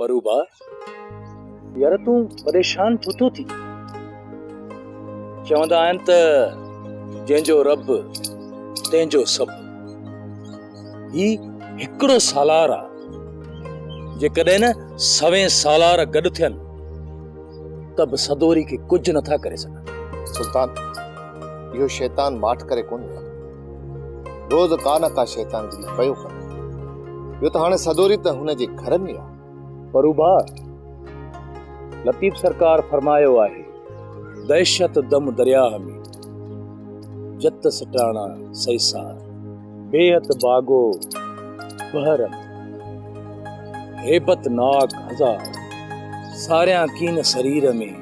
परूबा यार तू परेशान छो थो थी? चवंदा आहिनि त जंहिंजो रब तंहिंजो सभु। ही हिकिड़ो सालार आहे, जेकॾहिं न 100 सालार गॾु थियनि त बि सदोरी खे कुझु नथा करे सघनि। सुल्तान, इहो शैतान माठ करे कोन वियो, रोज़ का न का शैतान गिरी पियो करे। इहो त हाणे सदोरी त हुनजे घर में आहे। परूबा, लतीफ़ सरकार फरमायो आहे, दहशत दम दरिया में जत सटाणा सैसार, बेहत बागो बहर में हेबत नाक हजार, सारिया कीन शरीर में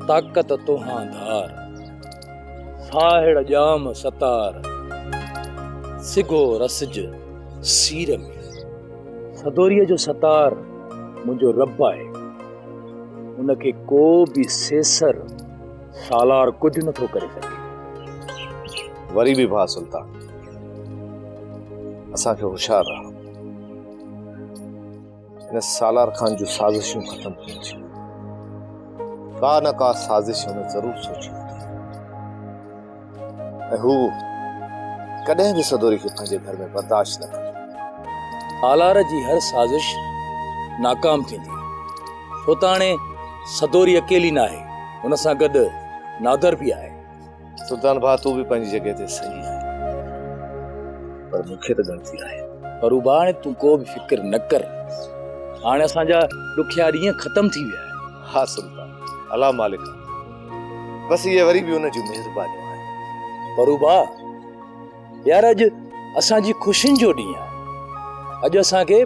ताकत तोहां धार, साहिड़ जाम सतार सिगो रसज सीर में। सदोरीअ जो सतार मुंहिंजो रब आहे, उनखे को बि सेसर सालार कुझु नथो करे सघे। वरी बि भा सुल्तान, असांखे होशियार रहो। इन सालार खान जूं साज़िशूं ख़त्म थियूं थियूं, का न का साज़िश हुन ज़रूर सोची हूंदी, ऐं हू कॾहिं बि सदोरी खे पंहिंजे घर में बर्दाश्त न करे। सालार जी हर साज़िश नाकाम थींदी, छो त हाणे सदोरी अकेली न आहे, हुन सां गॾु नादर बि आहे। सुल्तान भा, तू भी पंहिंजी जगह ते सही है, पर मूंखे त गलती आहे। परूबा, हाणे तूं को बि फिक्र न कर, हाणे असांजा ॾुखिया ॾींहं ख़त्म थी विया आहिनि। हा सुल्तान, अला मालिक, बस ये वरी भी उन जी मेहरबानी आहे। परूबा यार, अॼु असांजी ख़ुशियुनि जो ॾींहुं आहे, अॼु असांखे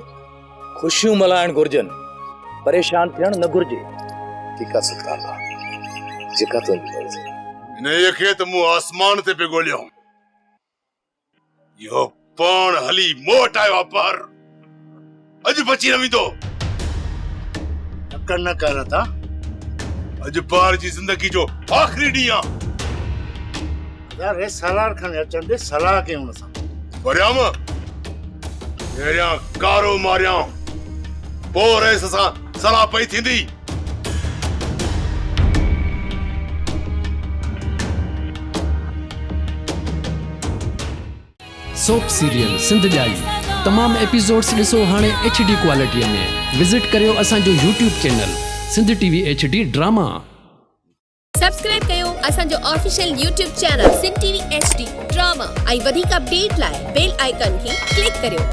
ख़ुशियूं मल्हाइण घुर्जनि, परेशान थियण न घुर्जे। ठीकु आहे सुल्तान भा, जेका तुंहिंजी मर्ज़ी। इन्हीअ खे त मूं आसमान ते पे ॻोल्हियो, इहो पाण हली मूं वटि आयो आहे, पर अॼु बची न वेंदो। नकर न कर था, अॼु पार जी ज़िंदगी जो आख़िरी ॾींहुं आहे। यार हे सालार खाने अचनि दे, सलाह कयूं हुन सां। वरियाम पहिरियां कारो मारियां, पोइ रेस सां सलाह पई थींदी। सोप सीरियल सिंध जाई तमाम एपिसोड्स ॾिसो हाणे HD क्वालिटीअ में। विज़िट करियो असांजो YouTube channel Sindh TV HD drama. Subscribe कयो असांजो official YouTube channel Sindh TV HD drama ऐं वधीक अपडेट लाइ बेल आइकन खे क्लिक करियो।